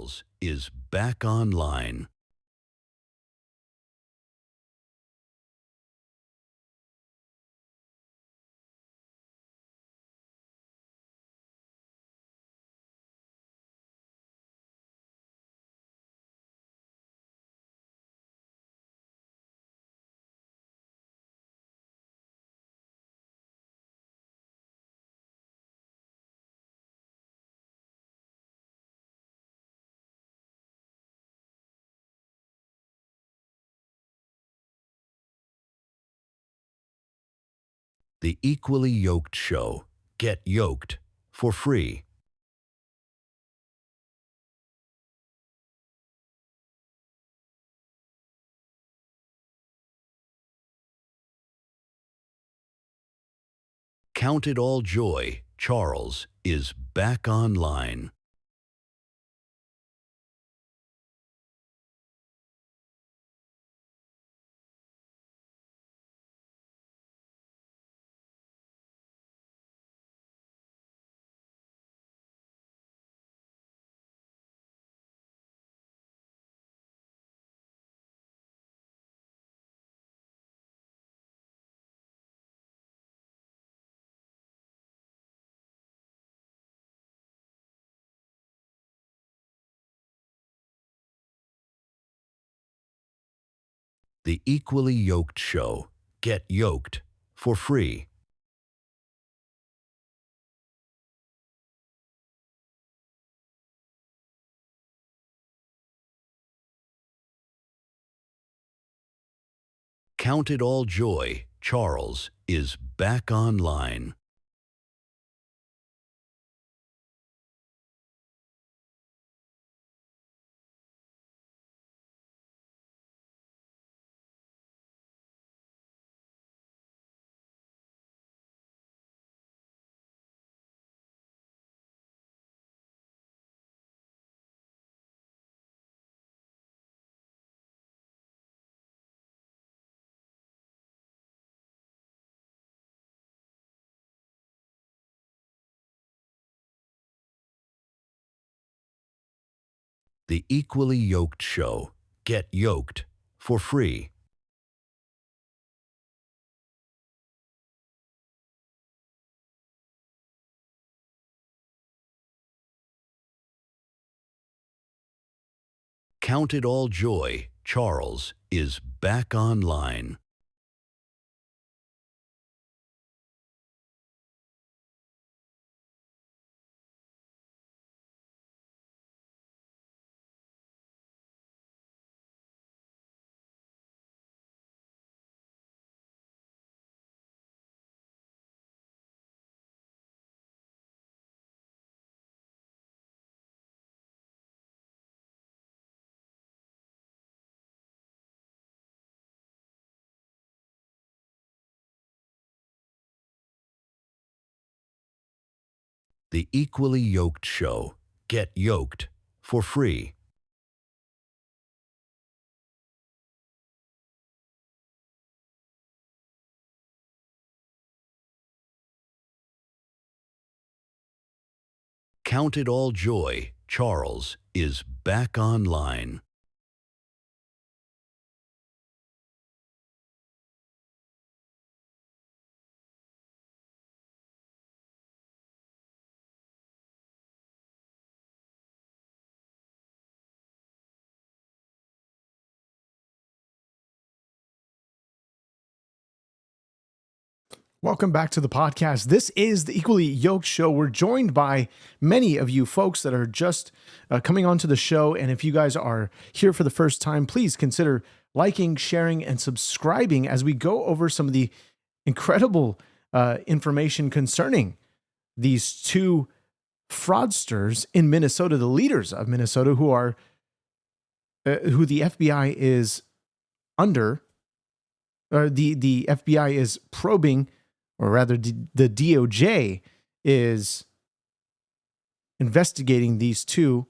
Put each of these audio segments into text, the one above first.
Charles is back online. The Equally Yoked Show. Get yoked for free. Count it all joy. Charles is back online. The Equally Yoked Show. Get yoked for free. Count it all joy. Charles is back online. The Equally Yoked Show. Get yoked for free. Count it all joy. Charles is back online. The Equally Yoked Show. Get yoked for free. Count it all joy. Charles is back online. Welcome back to the podcast. This is the Equally Yoked Show. We're joined by many of you folks that are just coming onto the show. And if you guys are here for the first time, please consider liking, sharing, and subscribing as we go over some of the incredible information concerning these two fraudsters in Minnesota, the leaders of Minnesota, who the FBI is under, or the FBI is probing, or rather the DOJ is investigating these two.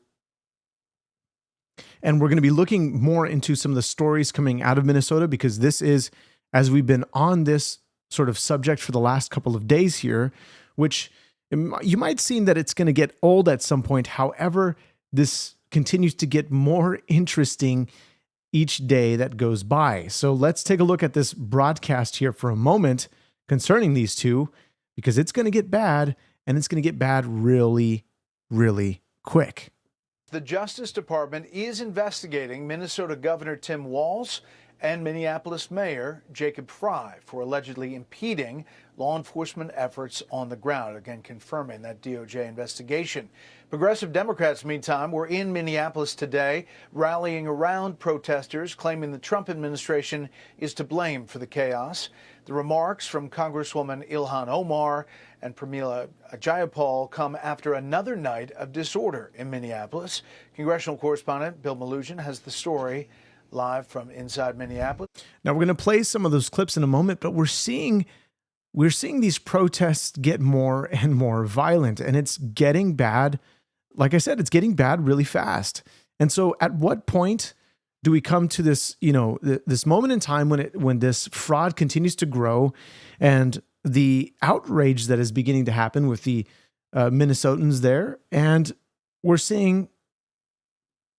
And we're going to be looking more into some of the stories coming out of Minnesota, because this is, as we've been on this sort of subject for the last couple of days here, which you might seem that it's going to get old at some point. However, this continues to get more interesting each day that goes by. So let's take a look at this broadcast here for a moment concerning these two, because it's going to get bad, and it's going to get bad really, really quick. The Justice Department is investigating Minnesota Governor Tim Walz and Minneapolis Mayor Jacob Frey for allegedly impeding law enforcement efforts on the ground, again confirming that DOJ investigation. Progressive Democrats, meantime, were in Minneapolis today, rallying around protesters, claiming the Trump administration is to blame for the chaos. The remarks from Congresswoman Ilhan Omar and Pramila Jayapal come after another night of disorder in Minneapolis. Congressional correspondent Bill Malugin has the story live from inside Minneapolis. Now we're going to play some of those clips in a moment, but we're seeing these protests get more and more violent, and it's getting bad. Like I said, it's getting bad really fast. And so at what point do we come to this, this moment in time when this fraud continues to grow and the outrage that is beginning to happen with the Minnesotans there? And we're seeing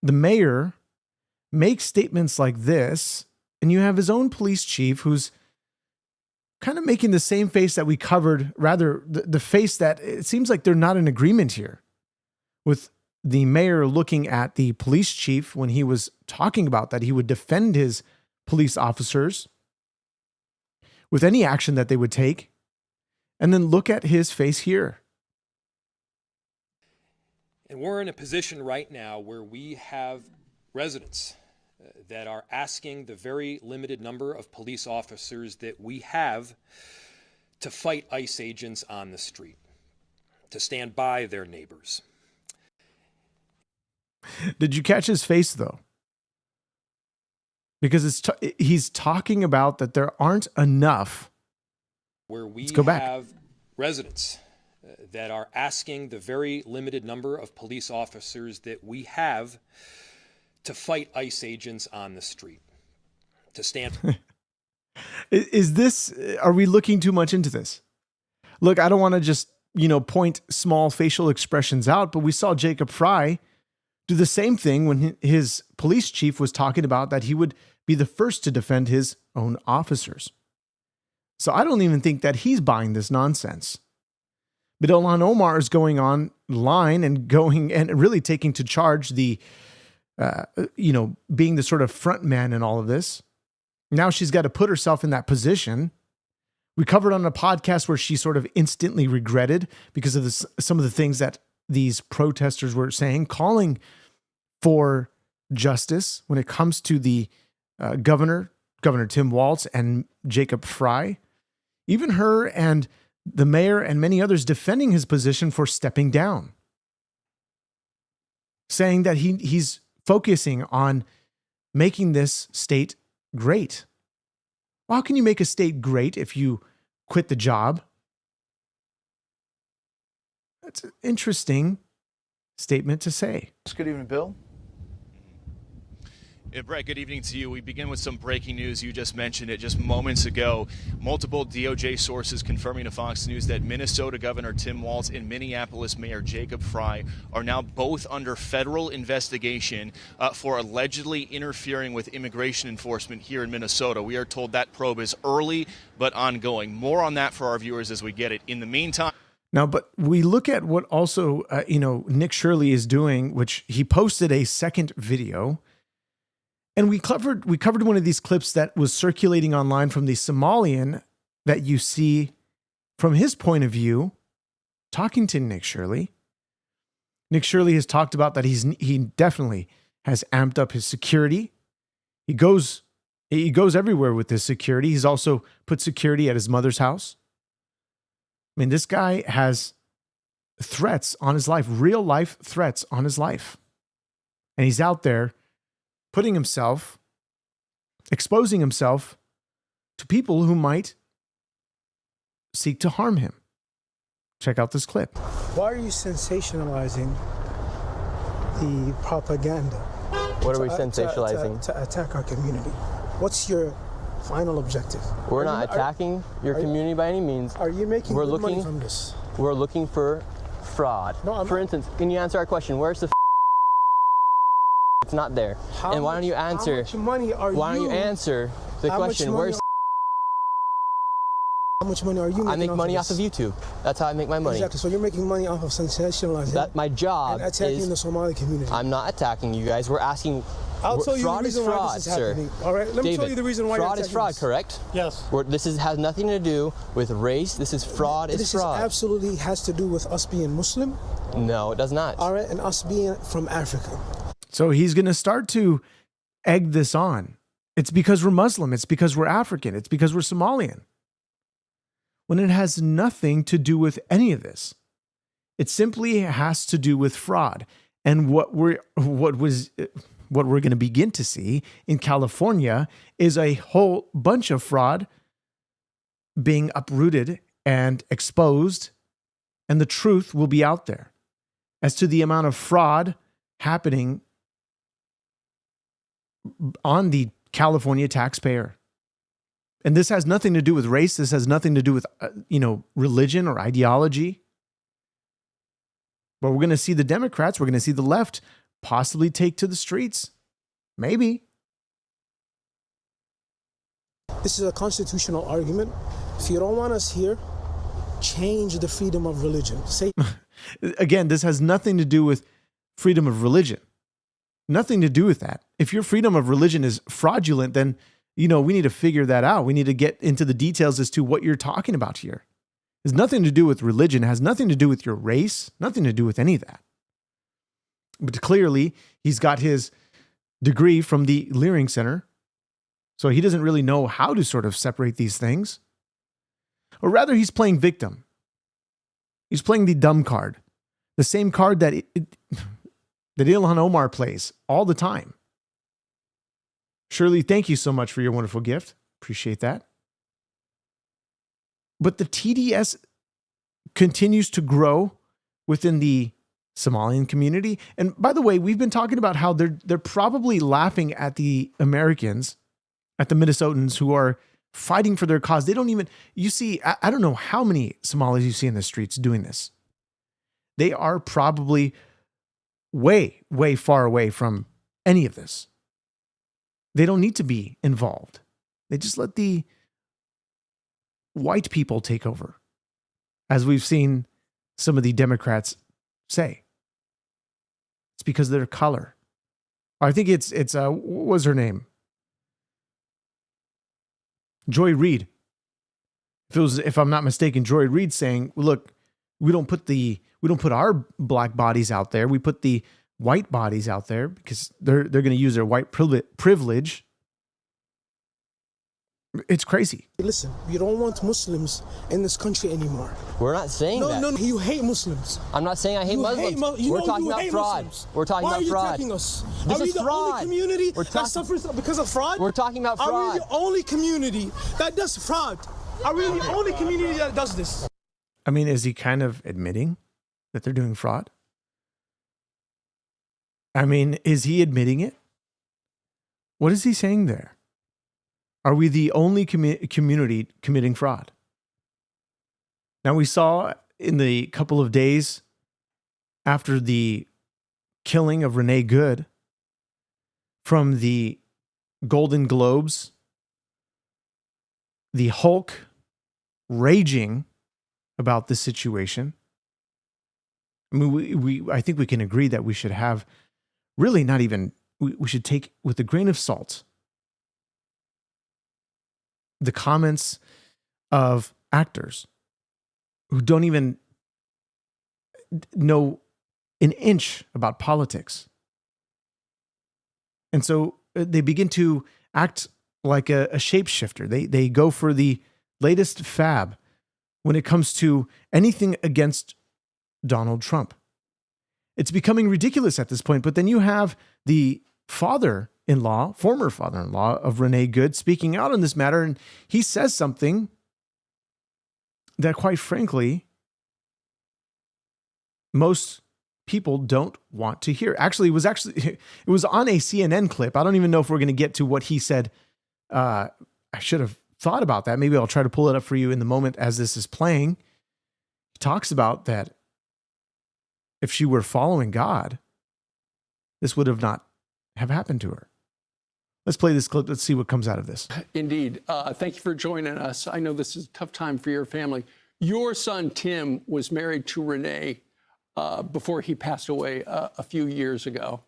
the mayor make statements like this, and you have his own police chief who's kind of making the same face that we covered, rather the face that it seems like they're not in agreement here, with the mayor looking at the police chief when he was talking about that he would defend his police officers with any action that they would take. And then look at his face here. And we're in a position right now where we have residents that are asking the very limited number of police officers that we have to fight ICE agents on the street, to stand by their neighbors. Did you catch his face, though? Because he's talking about that there aren't enough. Where we Let's go back. have residents that are asking the very limited number of police officers that we have to fight ICE agents on the street, to stand. Are we looking too much into this? Look, I don't want to just, point small facial expressions out, but we saw Jacob Frey do the same thing when his police chief was talking about that he would be the first to defend his own officers. So I don't even think that he's buying this nonsense. But Ilhan Omar is going online and really taking to charge the being the sort of front man in all of this. Now she's got to put herself in that position. We covered on a podcast where she sort of instantly regretted because of some of the things that these protesters were saying, calling for justice when it comes to the Governor Tim Walz and Jacob Frey. Even her and the mayor and many others defending his position for stepping down, saying that he's focusing on making this state great. Well, how can you make a state great if you quit the job? That's an interesting statement to say. Good evening, Bill. Brett, good evening to you. We begin with some breaking news. You just mentioned it just moments ago. Multiple DOJ sources confirming to Fox News that Minnesota Governor Tim Walz and Minneapolis Mayor Jacob Frey are now both under federal investigation for allegedly interfering with immigration enforcement here in Minnesota. We are told that probe is early but ongoing. More on that for our viewers as we get it. In the meantime. Now, but we look at what also, Nick Shirley is doing, which he posted a second video. And we covered one of these clips that was circulating online from the Somalian that you see from his point of view, talking to Nick Shirley. Nick Shirley has talked about that he definitely has amped up his security. He goes everywhere with his security. He's also put security at his mother's house. I mean, this guy has threats on his life, real life threats on his life. And he's out there exposing himself to people who might seek to harm him. Check out this clip. Why are you sensationalizing the propaganda? What are we sensationalizing? To attack our community. What's your final objective? We're not attacking your community by any means. Are you making good money from this? We're looking for fraud. No, for instance, can you answer our question? Where's the It's not there. How And why don't you much- answer? How much money are Why don't you answer the How much question? money Where's How much money are you making? I make money off this? of YouTube. That's how I make my money. Exactly. So you're making money off of sensationalizing That my job and attacking the is. Somali community. I'm not attacking you guys. We're asking. I'll tell you the fraud is reason why fraud, this is sir. happening. All right. Let me tell David, you the reason why fraud you're is fraud, attacking correct? Yes. This has nothing to do with race. This is fraud. This Is fraud. absolutely has to do with us being Muslim, No, it does not. all right, and us being from Africa. So he's going to start to egg this on. It's because we're Muslim. It's because we're African. It's because we're Somalian. When it has nothing to do with any of this. It simply has to do with fraud. And what we're going to begin to see in California is a whole bunch of fraud being uprooted and exposed, and the truth will be out there as to the amount of fraud happening on the California taxpayer. And this has nothing to do with race. This has nothing to do with, religion or ideology. But we're going to see the Democrats, we're going to see the left possibly take to the streets. Maybe. This is a constitutional argument. If you don't want us here, change the freedom of religion. Say Again, this has nothing to do with freedom of religion. Nothing to do with that. If your freedom of religion is fraudulent, then, we need to figure that out. We need to get into the details as to what you're talking about here. It has nothing to do with religion. It has nothing to do with your race. Nothing to do with any of that. But clearly, he's got his degree from the Leering Center. So he doesn't really know how to sort of separate these things. Or rather, he's playing victim. He's playing the dumb card. The same card that Ilhan Omar plays all the time. Shirley, thank you so much for your wonderful gift. Appreciate that. But the TDS continues to grow within the Somalian community. And by the way, we've been talking about how they're probably laughing at the Americans, at the Minnesotans who are fighting for their cause. They don't even, you see, I don't know how many Somalis you see in the streets doing this. They are probably way, way far away from any of this. They don't need to be involved. They just let the white people take over, as we've seen some of the Democrats say. It's because of their color. I think it's what was her name? Joy Reid. If I'm not mistaken, Joy Reid saying, "Look, we don't put our black bodies out there. We put the white bodies out there because they're going to use their white privilege." It's crazy. Listen, you don't want Muslims in this country anymore. We're not saying that. No, you hate Muslims. I'm not saying I hate Muslims. We're talking about fraud. Muslims. We're talking Why about are you fraud. attacking us? This are we is the fraud. only community We're that suffers because of fraud? We're talking about fraud. Are we the only community that does fraud? Are we the only community that does this? I mean, is he kind of admitting that they're doing fraud? I mean, is he admitting it? What is he saying there? Are we the only community committing fraud? Now, we saw in the couple of days after the killing of Renee Good from the Golden Globes, the Hulk raging about this situation. I mean, I think we can agree that we should have really not even, we should take with a grain of salt the comments of actors who don't even know an inch about politics. And so they begin to act like a shapeshifter. They go for the latest fab when it comes to anything against Donald Trump. It's becoming ridiculous at this point. But then you have the former father-in-law of Renee Good speaking out on this matter. And he says something that, quite frankly, most people don't want to hear. Actually, it was on a CNN clip. I don't even know if we're going to get to what he said. I should have thought about that. Maybe I'll try to pull it up for you in the moment as this is playing. He talks about that if she were following God, this would have not have happened to her. Let's play this clip. Let's see what comes out of this. Indeed. Thank you for joining us. I know this is a tough time for your family. Your son, Tim, was married to Renee before he passed away a few years ago.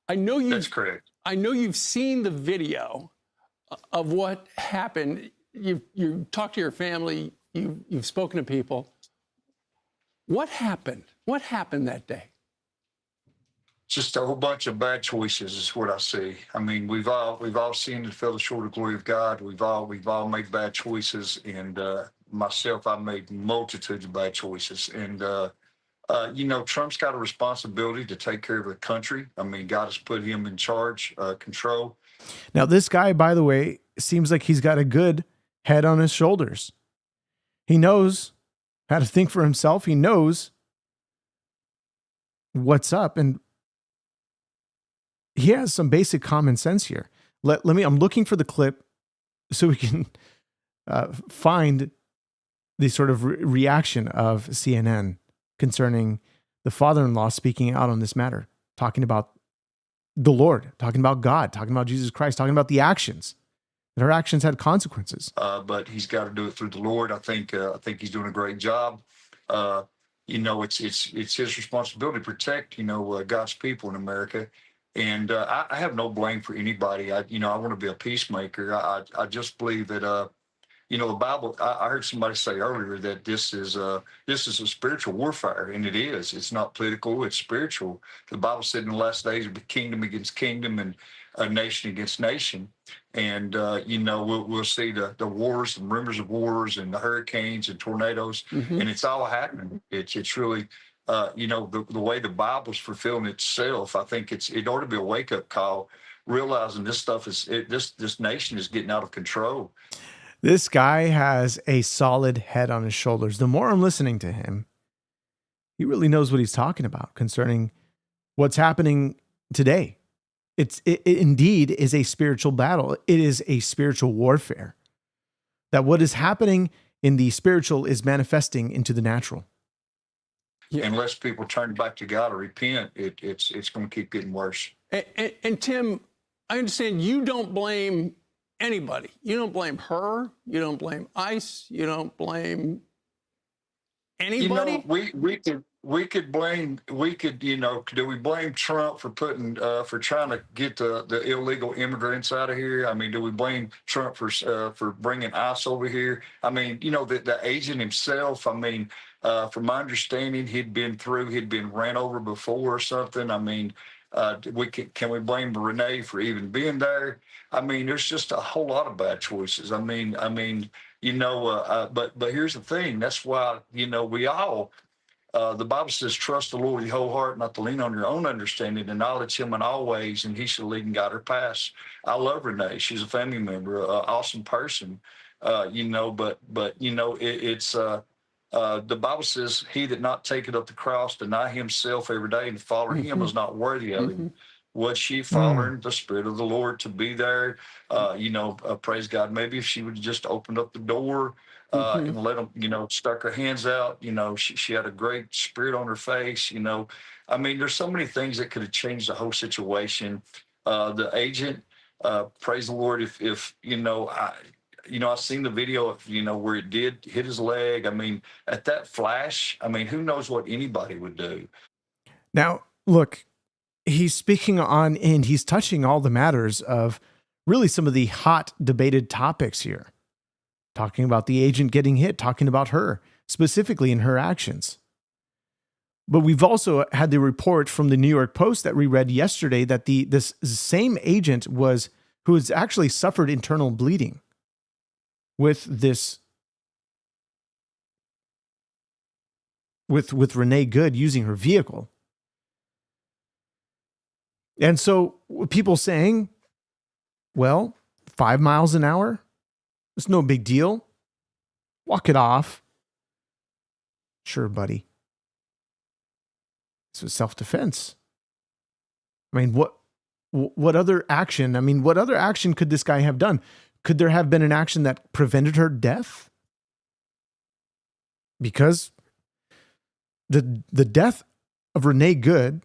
That's correct. I know you've seen the video of what happened. You've talked to your family. You've spoken to people. What happened? What happened that day? Just a whole bunch of bad choices is what I see. I mean, we've all sinned and fell short of the glory of God. We've all made bad choices, and myself, I made multitudes of bad choices. And Trump's got a responsibility to take care of the country. I mean, God has put him in charge, control. Now, this guy, by the way, seems like he's got a good head on his shoulders. He knows how to think for himself. He knows what's up, and he has some basic common sense here. I'm looking for the clip so we can find the sort of reaction of CNN concerning the father-in-law speaking out on this matter, talking about the Lord, talking about God, talking about Jesus Christ, talking about the actions, that her actions had consequences. But he's got to do it through the Lord. I think he's doing a great job. It's his responsibility to protect, God's people in America. And I have no blame for anybody. I want to be a peacemaker. I just believe that, the Bible, I heard somebody say earlier that this is a spiritual warfare, and it is. It's not political, it's spiritual. The Bible said in the last days it'll be kingdom against kingdom and nation against nation. And, we'll see the wars and rumors of wars and the hurricanes and tornadoes, and it's all happening. It's really... the way the Bible's fulfilling itself, I think it ought to be a wake-up call, realizing this stuff this nation is getting out of control. This guy has a solid head on his shoulders. The more I'm listening to him, he really knows what he's talking about concerning what's happening today. It indeed is a spiritual battle. It is a spiritual warfare. That what is happening in the spiritual is manifesting into the natural. Yeah. Unless people turn back to God or repent, it's going to keep getting worse. And Tim, I understand you don't blame anybody. You don't blame her. You don't blame ICE. You don't blame anybody. We could blame. Do we blame Trump for for trying to get the illegal immigrants out of here? I mean, do we blame Trump for bringing ICE over here? I mean, the agent himself. I mean. From my understanding, he'd been ran over before or something. I mean, can we blame Renee for even being there? I mean, there's just a whole lot of bad choices. But here's the thing. That's why, we all, the Bible says, trust the Lord with your whole heart, not to lean on your own understanding, and acknowledge him in all ways, and he shall lead and guide our paths. I love Renee. She's a family member, awesome person, the Bible says, he that not taketh up the cross, deny himself every day and follow him is not worthy of him. Was she following the Spirit of the Lord to be there? Praise God. Maybe if she would have just opened up the door and let him, stuck her hands out, she had a great spirit on her face, I mean, there's so many things that could have changed the whole situation. The agent, praise the Lord, if I've seen the video of, where it did hit his leg. I mean, at that flash, I mean, who knows what anybody would do. Now, look, he's speaking on, and he's touching all the matters of really some of the hot debated topics here. Talking about the agent getting hit, talking about her, specifically in her actions. But we've also had the report from the New York Post that we read yesterday that this same agent who has actually suffered internal bleeding with Renee Good using her vehicle. And so people saying, well, 5 miles an hour, it's no big deal. Walk it off. Sure, buddy. This was self-defense. I mean, what other action? I mean, what other action could this guy have done? Could there have been an action that prevented her death? Because the death of Renee Good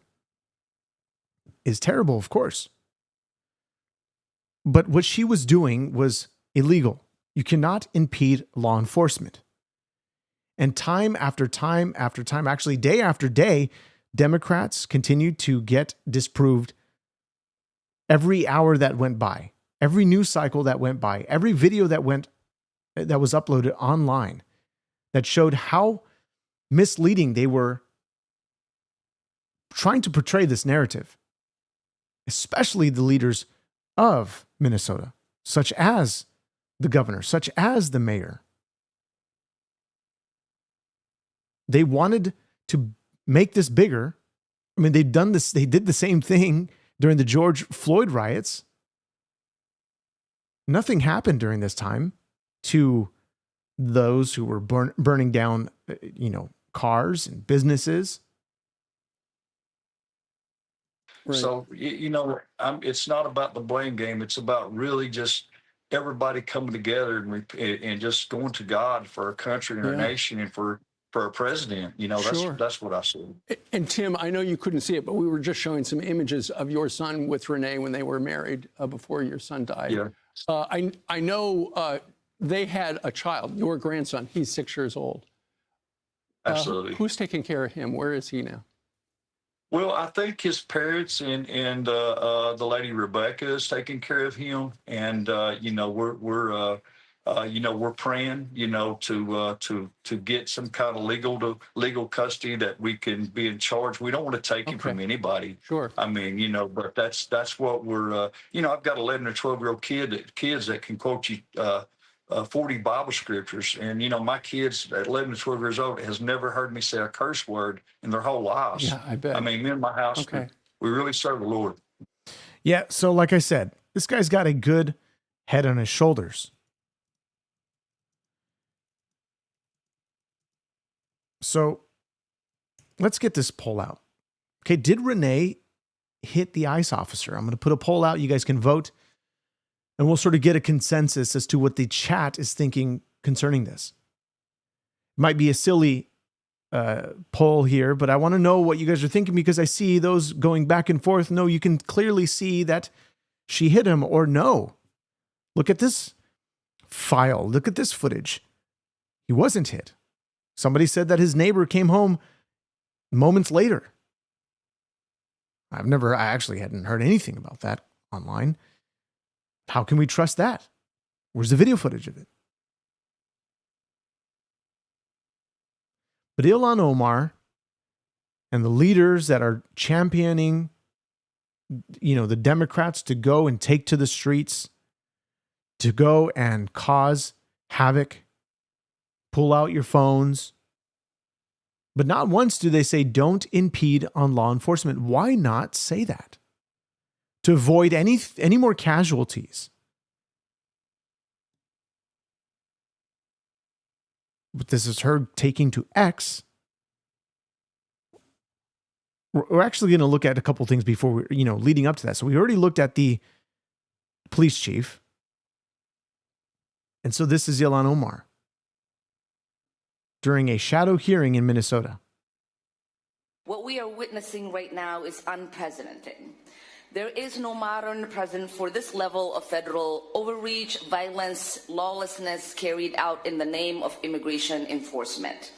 is terrible, of course. But what she was doing was illegal. You cannot impede law enforcement. And time after time after time, actually day after day, Democrats continued to get disproved every hour that went by, every news cycle that went by, every video that was uploaded online that showed how misleading they were trying to portray this narrative, especially the leaders of Minnesota, such as the governor, such as the mayor. They wanted to make this bigger. I mean, they did the same thing during the George Floyd riots. Nothing happened during this time to those who were burning down, cars and businesses. Right. So, it's not about the blame game. It's about really just everybody coming together and just going to God for our country and our nation and for our president. That's what I see. And Tim, I know you couldn't see it, but we were just showing some images of your son with Renee when they were married before your son died. Yeah. I know they had a child, your grandson. He's 6 years old. Absolutely. Who's taking care of him? Where is he now? Well, I think his parents and the lady Rebecca is taking care of him, and we're praying, to get some kind of legal custody that we can be in charge. We don't want to take him from anybody. Sure. I mean, but that's what we're. I've got 11 or 12-year-old kids that can quote you 40 Bible scriptures, and my kids at 11 to 12 years old has never heard me say a curse word in their whole lives. Yeah, I bet. I mean, me and my house, we really serve the Lord. Yeah. So, like I said, this guy's got a good head on his shoulders. So let's get this poll out. Okay. Did Renee hit the ICE officer? I'm going to put a poll out. You guys can vote, and we'll sort of get a consensus as to what the chat is thinking concerning this. It might be a silly poll here, but I want to know what you guys are thinking, because I see those going back and forth. No, you can clearly see that she hit him, or no. Look at this file. Look at this footage. He wasn't hit. Somebody said that his neighbor came home moments later. I actually hadn't heard anything about that online. How can we trust that? Where's the video footage of it? But Ilhan Omar and the leaders that are championing, the Democrats to go and take to the streets, to go and cause havoc, pull out your phones. But not once do they say don't impede on law enforcement. Why not say that? To avoid any more casualties. But this is her taking to X. We're actually going to look at a couple things before we, leading up to that. So we already looked at the police chief. And so this is Ilhan Omar during a shadow hearing in Minnesota. What we are witnessing right now is unprecedented. There is no modern precedent for this level of federal overreach, violence, lawlessness carried out in the name of immigration enforcement.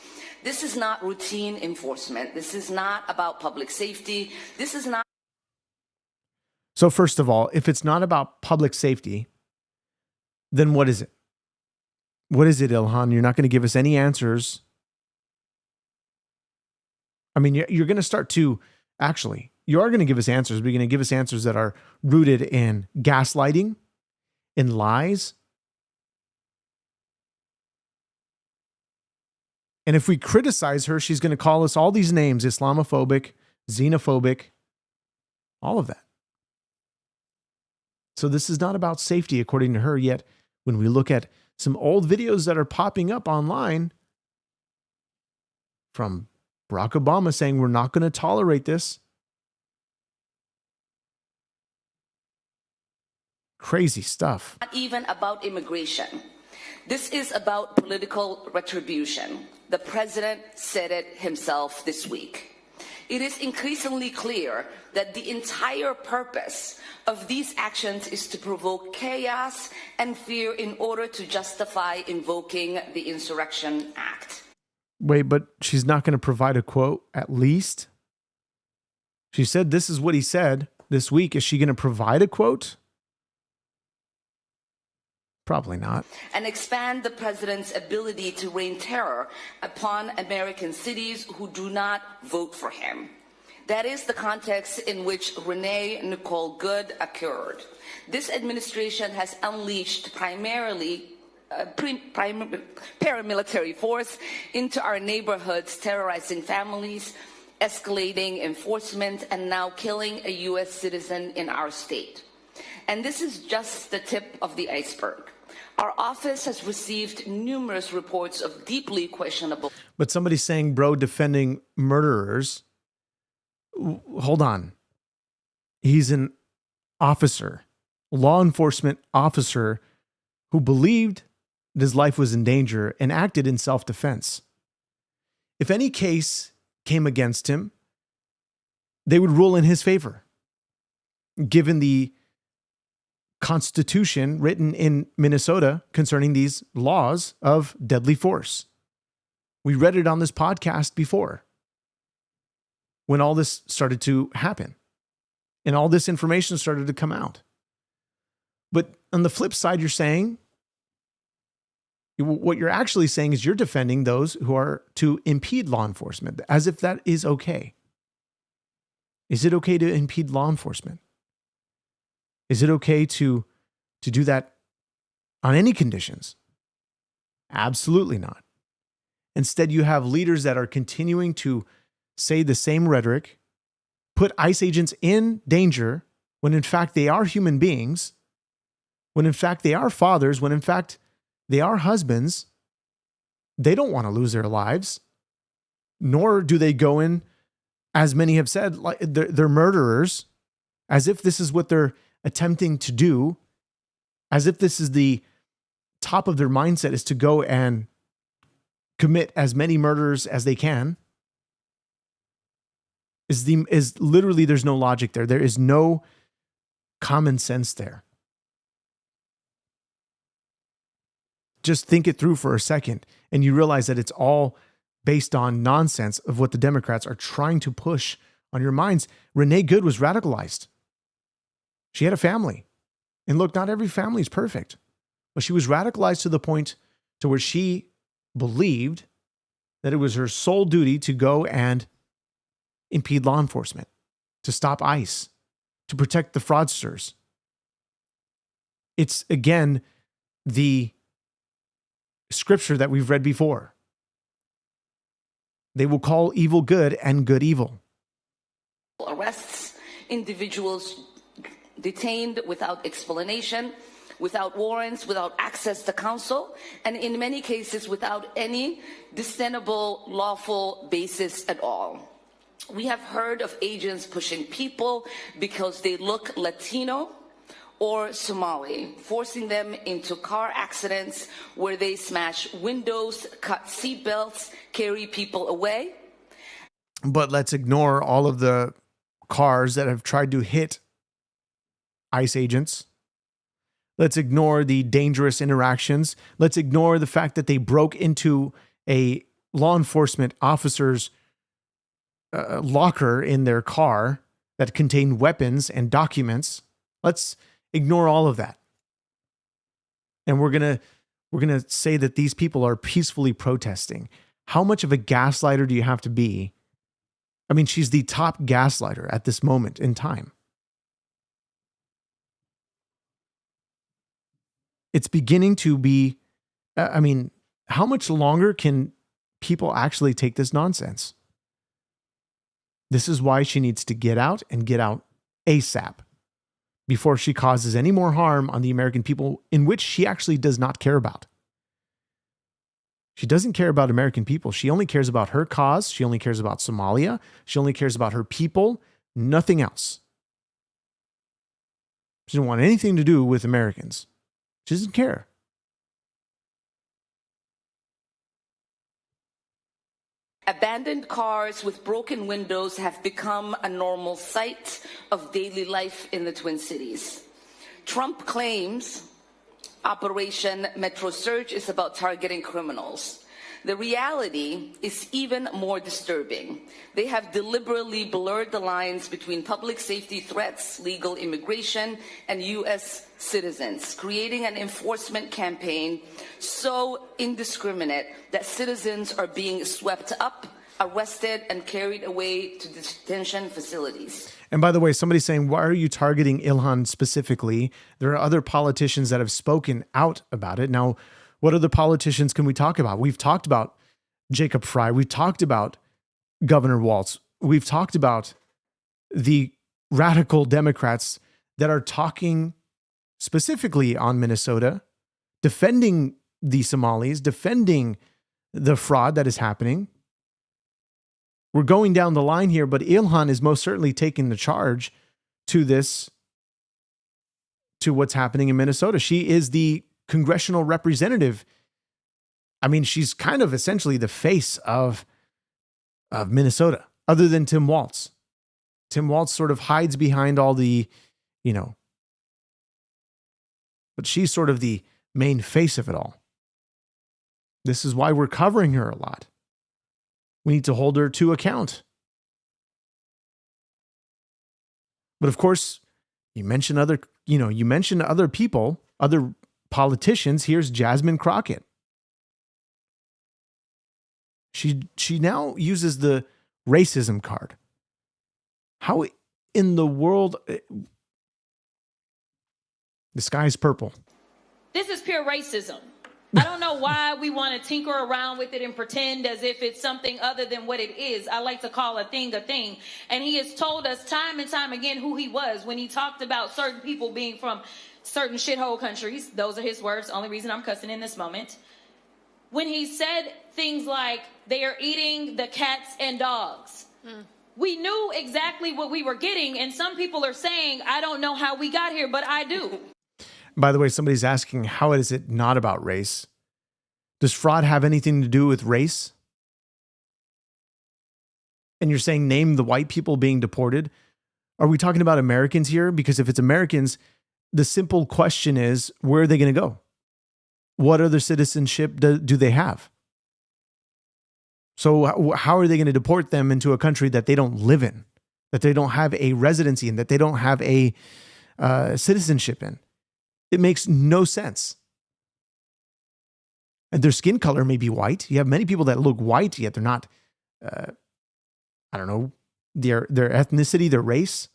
This is not routine enforcement. This is not about public safety. This is not. So first of all, if it's not about public safety, then what is it? What is it, Ilhan? You're not going to give us any answers. I mean, you're going to start to, actually, you are going to give us answers, but you're going to give us answers that are rooted in gaslighting, in lies. And if we criticize her, she's going to call us all these names: Islamophobic, xenophobic, all of that. So this is not about safety, according to her, yet when we look at some old videos that are popping up online from Barack Obama saying we're not going to tolerate this. Crazy stuff. Not even about immigration. This is about political retribution. The president said it himself this week. it is increasingly clear that the entire purpose of these actions is to provoke chaos and fear in order to justify invoking the Insurrection Act. Wait, but she's not going to provide a quote at least? She said this is what he said this week. Is she going to provide a quote? Probably not. And expand the president's ability to rain terror upon American cities who do not vote for him. That is the context in which Renee Nicole Good occurred. This administration has unleashed primarily paramilitary force into our neighborhoods, terrorizing families, escalating enforcement, and now killing a U.S. citizen in our state. And this is just the tip of the iceberg. Our office has received numerous reports of deeply questionable. But somebody's saying, bro, defending murderers. Hold on. He's an officer, law enforcement officer who believed that his life was in danger and acted in self-defense. If any case came against him, they would rule in his favor, given the Constitution written in Minnesota concerning these laws of deadly force. We read it on this podcast before when all this started to happen and all this information started to come out. But on the flip side, you're saying, what you're actually saying is you're defending those who are to impede law enforcement, as if that is okay. Is it okay to impede law enforcement? Is it okay to do that on any conditions? Absolutely not. Instead, you have leaders that are continuing to say the same rhetoric, put ICE agents in danger when in fact they are human beings, when in fact they are fathers, when in fact they are husbands. They don't want to lose their lives, nor do they go in, as many have said, like they're murderers, as if this is what they're attempting to do, as if this is the top of their mindset, is to go and commit as many murders as they can. Is literally, there's no logic there. There is no common sense there. Just think it through for a second, and you realize that it's all based on nonsense of what the Democrats are trying to push on your minds. Renee Good was radicalized. She had a family. And look, not every family is perfect, but she was radicalized to the point to where she believed that it was her sole duty to go and impede law enforcement, to stop ICE, to protect the fraudsters. It's, again, the scripture that we've read before. They will call evil good and good evil. Arrests individuals detained without explanation, without warrants, without access to counsel, and in many cases without any discernible lawful basis at all. We have heard of agents pushing people because they look Latino or Somali, forcing them into car accidents where they smash windows, cut seatbelts, carry people away. But let's ignore all of the cars that have tried to hit ICE agents. Let's ignore the dangerous interactions. Let's ignore the fact that they broke into a law enforcement officer's locker in their car that contained weapons and documents. Let's ignore all of that. And we're going to say that these people are peacefully protesting. How much of a gaslighter do you have to be? I mean, she's the top gaslighter at this moment in time. It's beginning to be, I mean, how much longer can people actually take this nonsense? This is why she needs to get out and get out ASAP before she causes any more harm on the American people, in which she actually does not care about. She doesn't care about American people. She only cares about her cause. She only cares about Somalia. She only cares about her people, nothing else. She doesn't want anything to do with Americans. She doesn't care. Abandoned cars with broken windows have become a normal sight of daily life in the Twin Cities. Trump claims Operation Metro Surge is about targeting criminals. The reality is even more disturbing. They have deliberately blurred the lines between public safety threats, legal immigration, and U.S. citizens, creating an enforcement campaign so indiscriminate that citizens are being swept up, arrested, and carried away to detention facilities. And by the way, somebody's saying, why are you targeting Ilhan specifically? There are other politicians that have spoken out about it. Now, what other politicians can we talk about? We've talked about Jacob Frey. We've talked about Governor Walz. We've talked about the radical Democrats that are talking specifically on Minnesota, defending the Somalis, defending the fraud that is happening. We're going down the line here, but Ilhan is most certainly taking the charge to this, to what's happening in Minnesota. She is the congressional representative. I mean, she's kind of essentially the face of Minnesota, other than Tim Walz. Tim Walz sort of hides behind all the, but she's sort of the main face of it all. This is why we're covering her a lot. We need to hold her to account. But of course, you mentioned other people, other politicians. Here's Jasmine Crockett. She now uses the racism card. How in the world? The sky's purple. This is pure racism. I don't know why we want to tinker around with it and pretend as if it's something other than what it is. I like to call a thing. And he has told us time and time again who he was when he talked about certain people being from certain shithole countries. Those are his words. Only reason I'm cussing in this moment. When he said things like they are eating the cats and dogs. We knew exactly what we were getting. And some people are saying, I don't know how we got here, but I do. By the way, somebody's asking, how is it not about race? Does fraud have anything to do with race? And you're saying name the white people being deported? Are we talking about Americans here? Because if it's Americans, the simple question is, where are they going to go? What other citizenship do they have? So how are they going to deport them into a country that they don't live in, that they don't have a residency in, that they don't have a citizenship in? It makes no sense. And their skin color may be white. You have many people that look white, yet they're not, I don't know, their ethnicity, their race.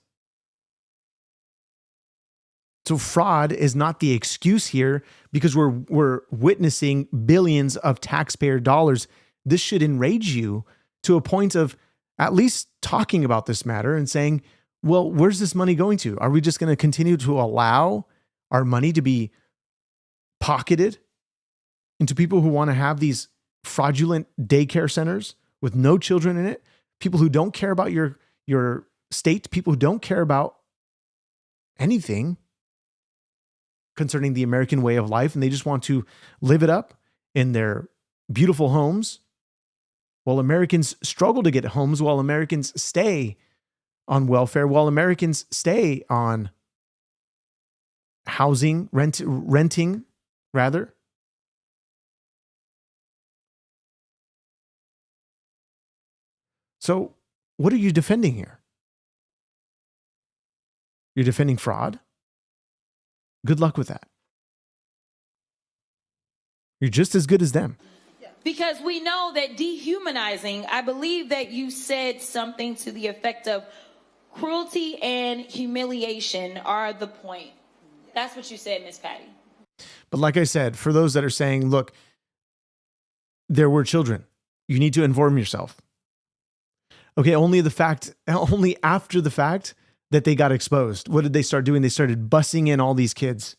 So fraud is not the excuse here because we're witnessing billions of taxpayer dollars. This should enrage you to a point of at least talking about this matter and saying, well, where's this money going to? Are we just going to continue to allow our money to be pocketed into people who want to have these fraudulent daycare centers with no children in it? People who don't care about your state, people who don't care about anything concerning the American way of life, and they just want to live it up in their beautiful homes. While Americans struggle to get homes, while Americans stay on welfare, while Americans stay on housing, renting rather. So what are you defending here? You're defending fraud? Good luck with that. You're just as good as them. Because we know that dehumanizing, I believe that you said something to the effect of cruelty and humiliation are the point. That's what you said, Miss Patty. But like I said, for those that are saying, look, there were children, you need to inform yourself. Okay, only after the fact that they got exposed. What did they start doing? They started bussing in all these kids.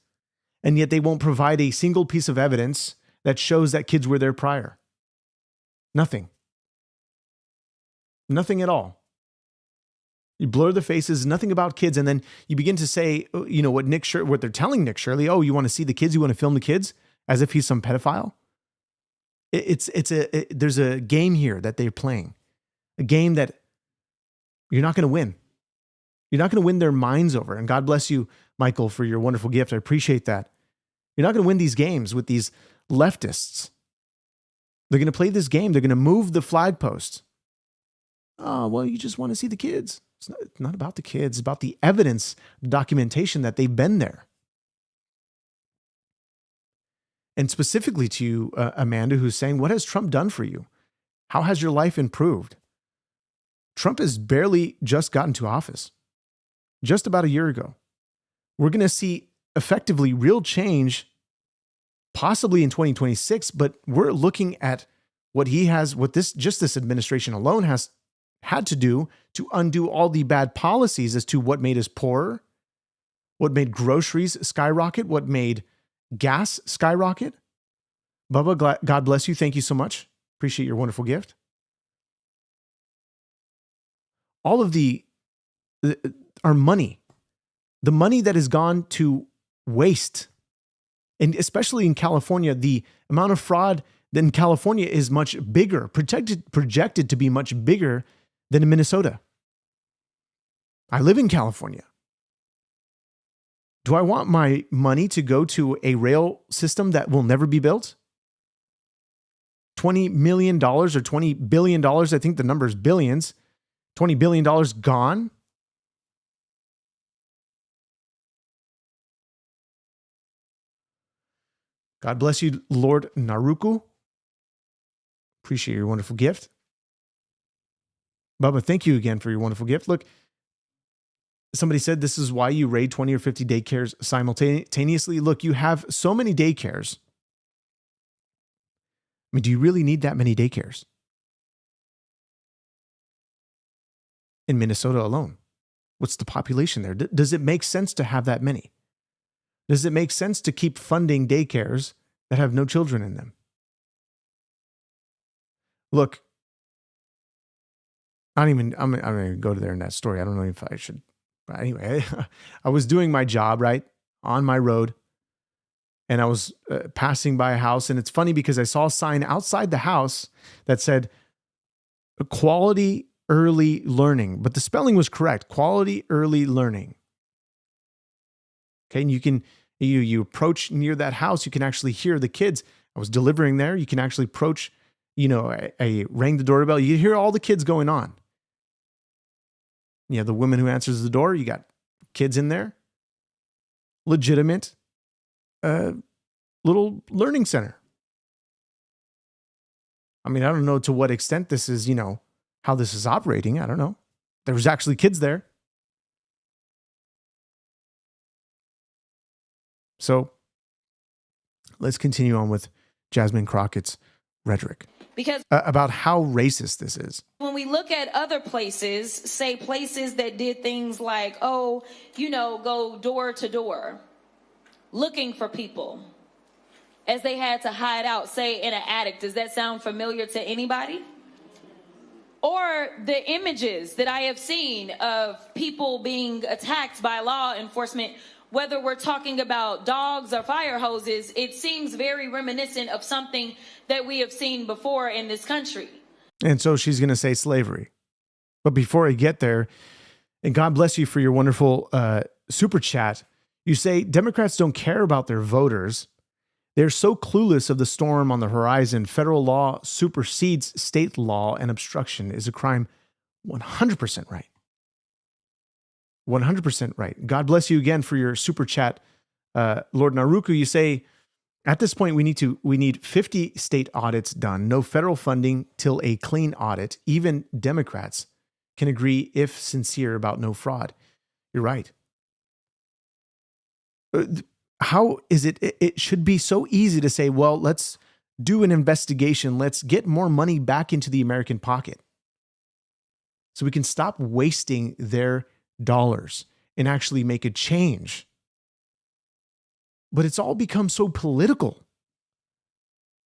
And yet they won't provide a single piece of evidence that shows that kids were there prior. Nothing. Nothing at all. You blur the faces, nothing about kids, and then you begin to say, what they're telling Nick Shirley, oh, you want to see the kids, you want to film the kids, as if he's some pedophile. There's a game here that they're playing, a game that you're not going to win. You're not going to win their minds over. And God bless you, Michael, for your wonderful gift. I appreciate that. You're not going to win these games with these leftists. They're going to play this game. They're going to move the flag post. Oh, well, you just want to see the kids. It's not about the kids. It's about the evidence, documentation that they've been there. And specifically to you, Amanda, who's saying, what has Trump done for you? How has your life improved? Trump has barely just gotten to office, just about a year ago. We're going to see effectively real change possibly in 2026, but we're looking at what this administration alone has had to do to undo all the bad policies as to what made us poorer, what made groceries skyrocket, what made gas skyrocket. Bubba, God bless you. Thank you so much. Appreciate your wonderful gift. All of our money, the money that has gone to waste, and especially in California, the amount of fraud in California is much bigger, projected to be much bigger than in Minnesota. I live in California. Do I want my money to go to a rail system that will never be built? $20 million or $20 billion, I think the number is billions, $20 billion gone? God bless you, Lord Naruku. Appreciate your wonderful gift. Bubba, thank you again for your wonderful gift. Look, somebody said this is why you raid 20 or 50 daycares simultaneously. Look, you have so many daycares. I mean, do you really need that many daycares? In Minnesota alone, what's the population there? Does it make sense to have that many? Does it make sense to keep funding daycares that have no children in them? Look, I'm going to go to there in that story. I don't know if I should. But anyway, I was doing my job, right, on my road, and I was passing by a house. And it's funny because I saw a sign outside the house that said quality early learning, but the spelling was correct. Quality early learning. Okay. And you approach near that house, you can actually hear the kids. I was delivering there. You can actually approach, I rang the doorbell. You hear all the kids going on. You have the woman who answers the door. You got kids in there. Legitimate little learning center. I mean, I don't know to what extent this is, how this is operating. I don't know. There was actually kids there. So let's continue on with Jasmine Crockett's rhetoric. Because about how racist this is. when we look at other places, say places that did things like, go door to door, looking for people as they had to hide out, say in an attic. Does that sound familiar to anybody? Or the images that I have seen of people being attacked by law enforcement, whether we're talking about dogs or fire hoses, it seems very reminiscent of something that we have seen before in this country. And so she's going to say slavery. But before I get there, and God bless you for your wonderful super chat, you say Democrats don't care about their voters. They're so clueless of the storm on the horizon. Federal law supersedes state law, and obstruction is a crime. 100% right. 100% right. God bless you again for your super chat. Lord Naruku, you say, at this point, we need 50 state audits done. No federal funding till a clean audit. Even Democrats can agree, if sincere, about no fraud. You're right. How is it? It should be so easy to say, well, let's do an investigation. Let's get more money back into the American pocket so we can stop wasting their dollars and actually make a change. But it's all become so political.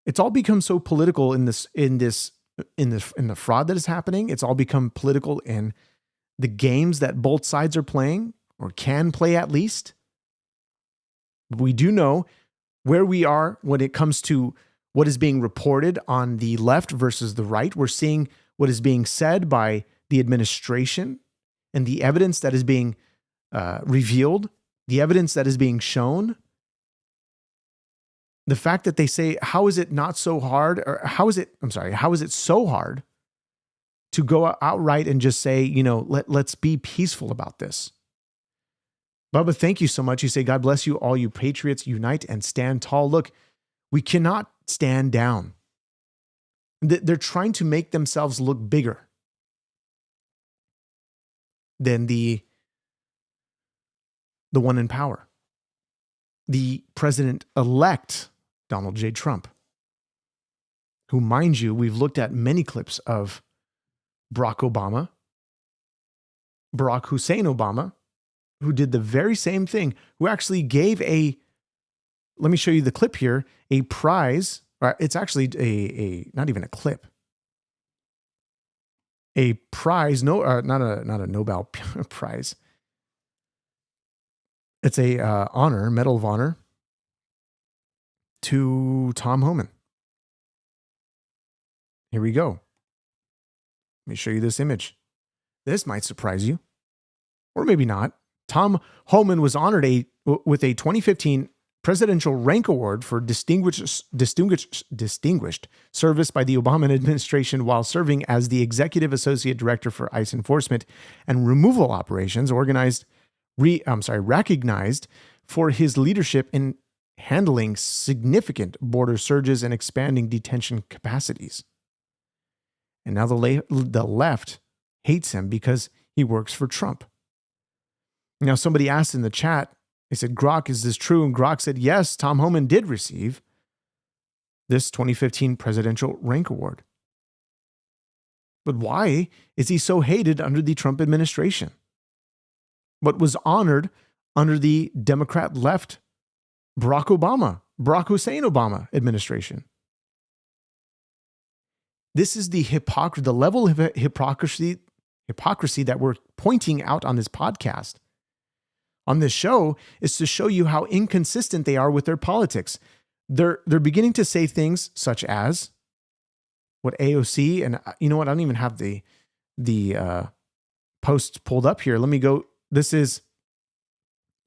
It's all become so political in the fraud that is happening. It's all become political in the games that both sides are playing, or can play at least. But we do know where we are when it comes to what is being reported on the left versus the right. We're seeing what is being said by the administration and the evidence that is being revealed, the evidence that is being shown. The fact that they say, how is it not so hard? Or how is it so hard to go outright and just say, let's be peaceful about this? Bubba, thank you so much. You say, God bless you, all you patriots, unite and stand tall. Look, we cannot stand down. They're trying to make themselves look bigger than the one in power, the president-elect Donald J. Trump, who, mind you, we've looked at many clips of Barack Obama, Barack Hussein Obama, who did the very same thing, who actually gave let me show you the clip here, a prize. It's actually a not even a clip. A prize, not a Nobel Prize. It's a Medal of Honor to Tom Homan. Here we go. Let me show you this image. This might surprise you, or maybe not. Tom Homan was honored with a 2015 Presidential Rank Award for distinguished service by the Obama administration while serving as the Executive Associate Director for ICE Enforcement and Removal Operations, recognized for his leadership in handling significant border surges and expanding detention capacities. And now the left hates him because he works for Trump. Now, somebody asked in the chat, they said, Grok, is this true? And Grok said, yes, Tom Homan did receive this 2015 Presidential Rank Award. But why is he so hated under the Trump administration, but was honored under the Democrat left Barack Hussein Obama administration? This is the level of hypocrisy that we're pointing out on this podcast, on this show, is to show you how inconsistent they are with their politics. They're beginning to say things such as what AOC, and you know what? I don't even have the post pulled up here. Let me go. This is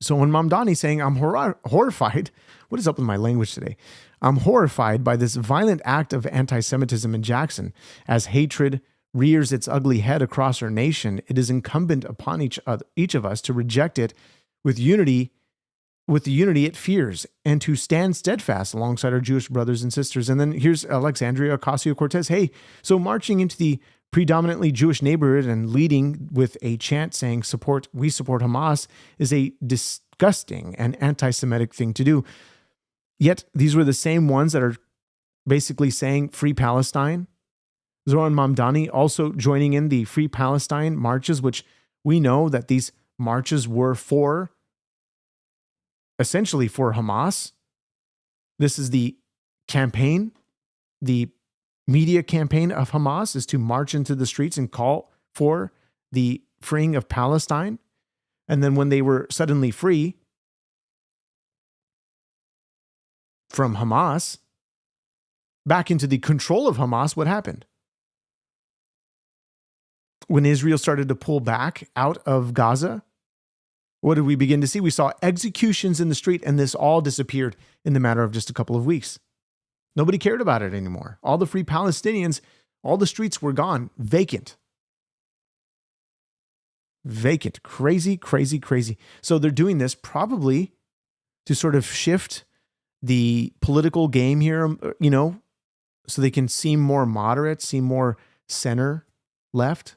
so when Mamdani saying, I'm horrified. What is up with my language today? I'm horrified by this violent act of anti-Semitism in Jackson. As hatred rears its ugly head across our nation, it is incumbent upon each of us to reject it with the unity it fears, and to stand steadfast alongside our Jewish brothers and sisters. And then here's Alexandria Ocasio-Cortez. Hey, so marching into the predominantly Jewish neighborhood and leading with a chant saying we support Hamas is a disgusting and anti-Semitic thing to do. Yet these were the same ones that are basically saying free Palestine. Zoran Mamdani also joining in the Free Palestine marches, which we know that these marches were essentially for Hamas. This is the campaign, the media campaign of Hamas is to march into the streets and call for the freeing of Palestine. And then when they were suddenly free from Hamas, back into the control of Hamas, what happened? When Israel started to pull back out of Gaza, what did we begin to see? We saw executions in the street, and this all disappeared in the matter of just a couple of weeks. Nobody cared about it anymore. All the free Palestinians, all the streets were gone, vacant. Vacant. Crazy, crazy, crazy. So they're doing this probably to sort of shift the political game here, so they can seem more moderate, seem more center left.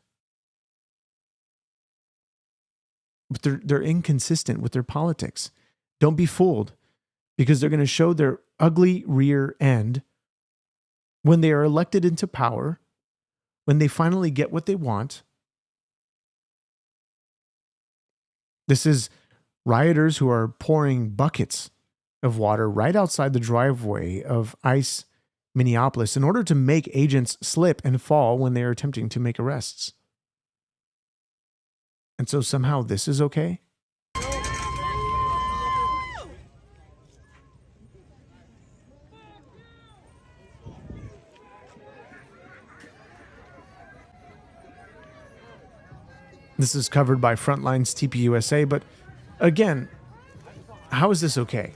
But they're inconsistent with their politics. Don't be fooled, because they're going to show their ugly rear end when they are elected into power, when they finally get what they want. This is rioters who are pouring buckets of water right outside the driveway of ICE Minneapolis in order to make agents slip and fall when they are attempting to make arrests. And so somehow this is okay? This is covered by Frontline's TPUSA, but again, how is this okay?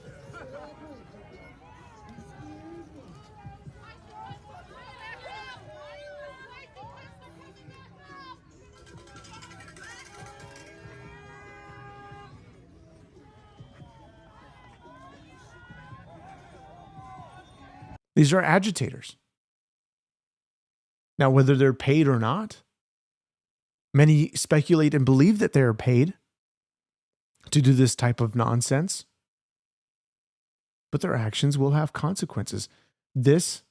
These are agitators. Now, whether they're paid or not, many speculate and believe that they're paid to do this type of nonsense, but their actions will have consequences. This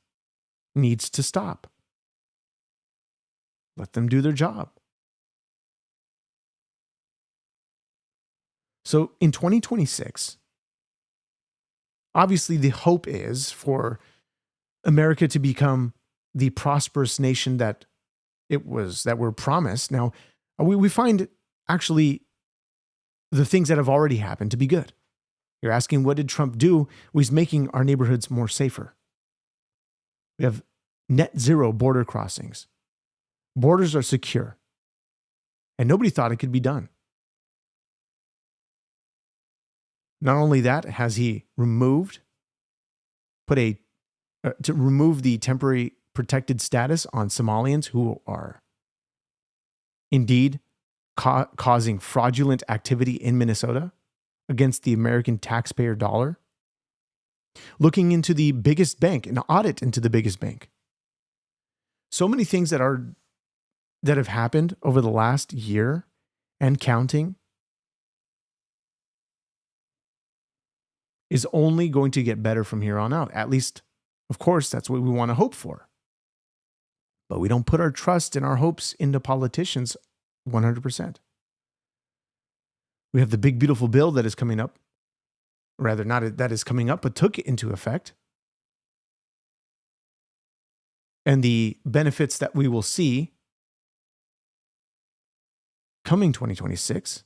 needs to stop. Let them do their job. So in 2026, obviously the hope is for America to become the prosperous nation that we're promised. Now, we find actually the things that have already happened to be good. You're asking, what did Trump do? Well, he's making our neighborhoods more safer. We have net zero border crossings. Borders are secure. And nobody thought it could be done. Not only that, has he removed, to remove the temporary protected status on Somalians who are indeed causing fraudulent activity in Minnesota against the American taxpayer dollar. Looking into the biggest bank, an audit into the biggest bank. So many things that have happened over the last year and counting is only going to get better from here on out. At least, of course, that's what we want to hope for. But we don't put our trust and our hopes into politicians 100%. We have the big, beautiful bill that is coming up. Rather, not that is coming up, but took into effect. And the benefits that we will see coming 2026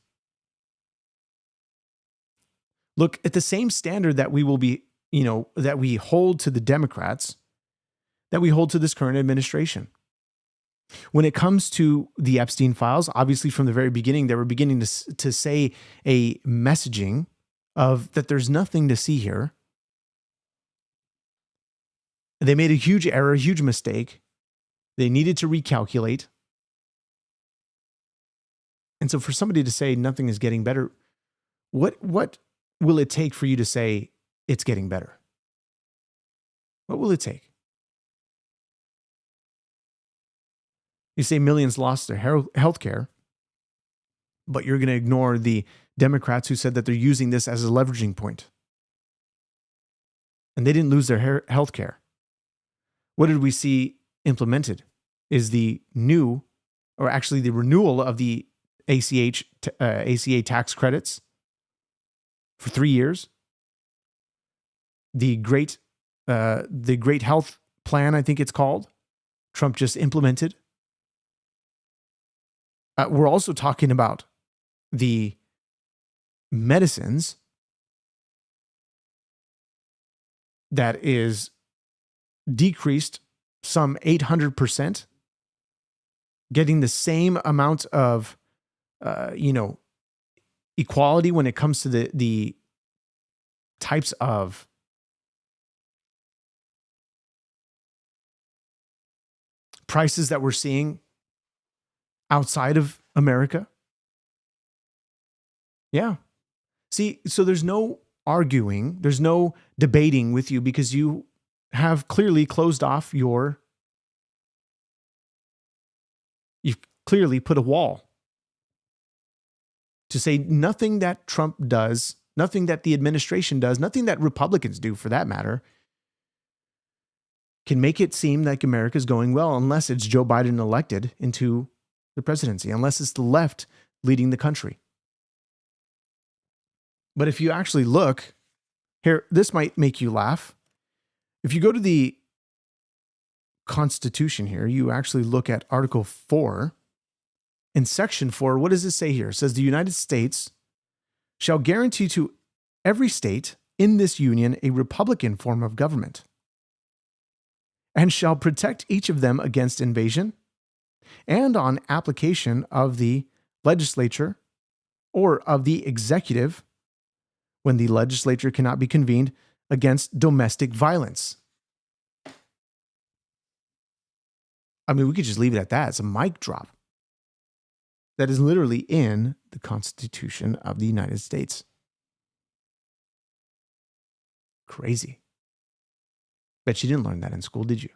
look at the same standard that we will be, that we hold to the Democrats, that we hold to this current administration. When it comes to the Epstein files, obviously from the very beginning, they were beginning to say a messaging of that there's nothing to see here. They made a huge error, a huge mistake. They needed to recalculate. And so for somebody to say nothing is getting better, what will it take for you to say it's getting better? What will it take? You say millions lost their health care, but you're going to ignore the Democrats who said that they're using this as a leveraging point. And they didn't lose their health care. What did we see implemented is the new, or actually the renewal of the ACA tax credits for 3 years. The great health plan, I think it's called, Trump just implemented. We're also talking about the medicines that is decreased some 800%, getting the same amount of, equality when it comes to the types of prices that we're seeing outside of America. Yeah. See, so there's no arguing, there's no debating with you because you have clearly closed off you've clearly put a wall to say nothing that Trump does, nothing that the administration does, nothing that Republicans do for that matter, can make it seem like America's going well unless it's Joe Biden elected into the presidency, unless it's the left leading the country. But if you actually look here, this might make you laugh. If you go to the Constitution here, you actually look at Article 4. In Section 4, what does it say here? It says the United States shall guarantee to every state in this union a republican form of government and shall protect each of them against invasion and on application of the legislature or of the executive when the legislature cannot be convened against domestic violence. I mean, we could just leave it at that. It's a mic drop. That is literally in the Constitution of the United States. Crazy. Bet you didn't learn that in school, did you?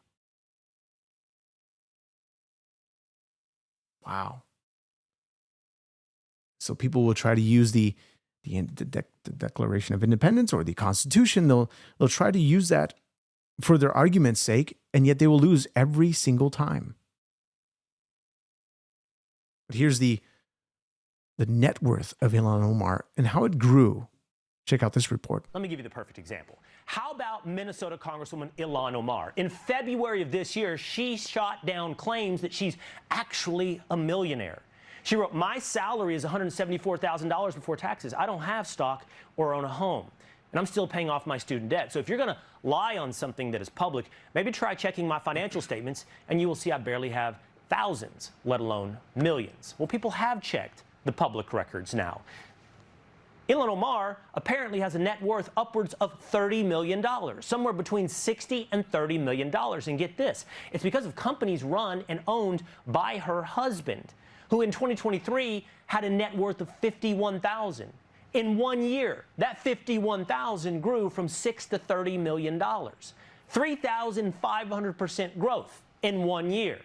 Wow. So people will try to use the Declaration of Independence or the Constitution. They'll try to use that for their argument's sake, and yet they will lose every single time. But here's the net worth of Ilhan Omar and how it grew. Check out this report. Let me give you the perfect example. How about Minnesota Congresswoman Ilhan Omar? In February of this year, she shot down claims that she's actually a millionaire. She wrote, "My salary is $174,000 before taxes. I don't have stock or own a home. And I'm still paying off my student debt. So if you're going to lie on something that is public, maybe try checking my financial statements, and you will see I barely have thousands, let alone millions." Well, people have checked the public records now. Ilhan Omar apparently has a net worth upwards of $30 million, somewhere between $60 and $30 million. And get this, it's because of companies run and owned by her husband, who in 2023 had a net worth of $51,000. In 1 year, that $51,000 grew from $6 to $30 million. 3,500% growth in 1 year.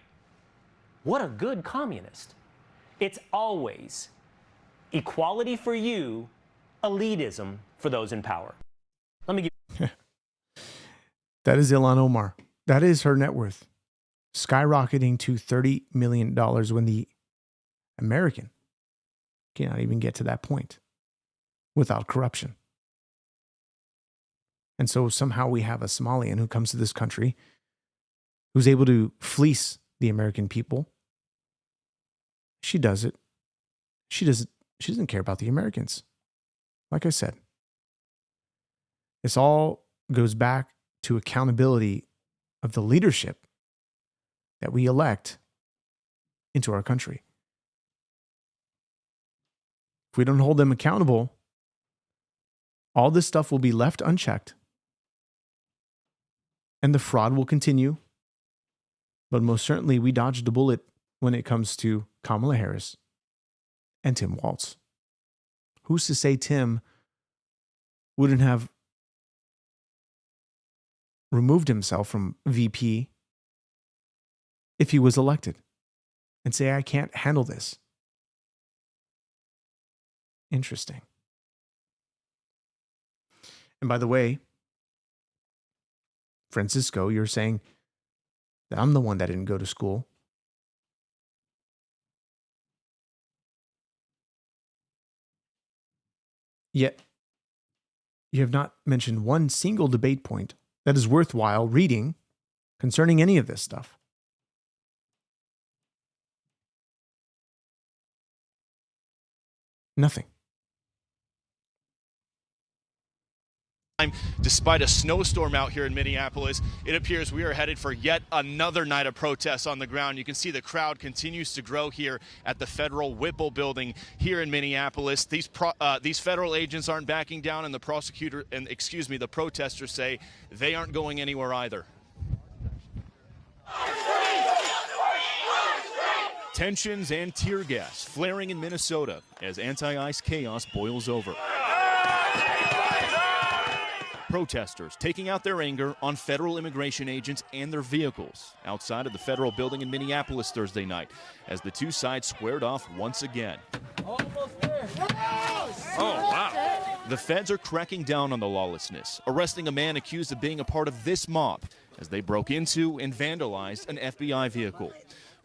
What a good communist. It's always equality for you, elitism for those in power. Let me give That is Ilhan Omar. That is her net worth, skyrocketing to $30 million when the American cannot even get to that point without corruption. And so somehow we have a Somalian who comes to this country who's able to fleece the American people. She does it. She doesn't care about the Americans. Like I said, this all goes back to accountability of the leadership that we elect into our country. If we don't hold them accountable, all this stuff will be left unchecked and the fraud will continue. But most certainly, we dodged a bullet when it comes to Kamala Harris and Tim Walz. Who's to say Tim wouldn't have removed himself from VP if he was elected and say, I can't handle this? Interesting. And by the way, Francisco, you're saying that I'm the one that didn't go to school. Yet, you have not mentioned one single debate point that is worthwhile reading concerning any of this stuff. Nothing. Despite a snowstorm out here in Minneapolis, it appears we are headed for yet another night of protests on the ground. You can see the crowd continues to grow here at the federal Whipple building here in Minneapolis. These federal agents aren't backing down, and the protesters say they aren't going anywhere either. Tensions and tear gas flaring in Minnesota as anti-ICE chaos boils over. Protesters taking out their anger on federal immigration agents and their vehicles outside of the federal building in Minneapolis Thursday night as the two sides squared off once again. Almost there. Oh, wow. The feds are cracking down on the lawlessness, arresting a man accused of being a part of this mob as they broke into and vandalized an FBI vehicle.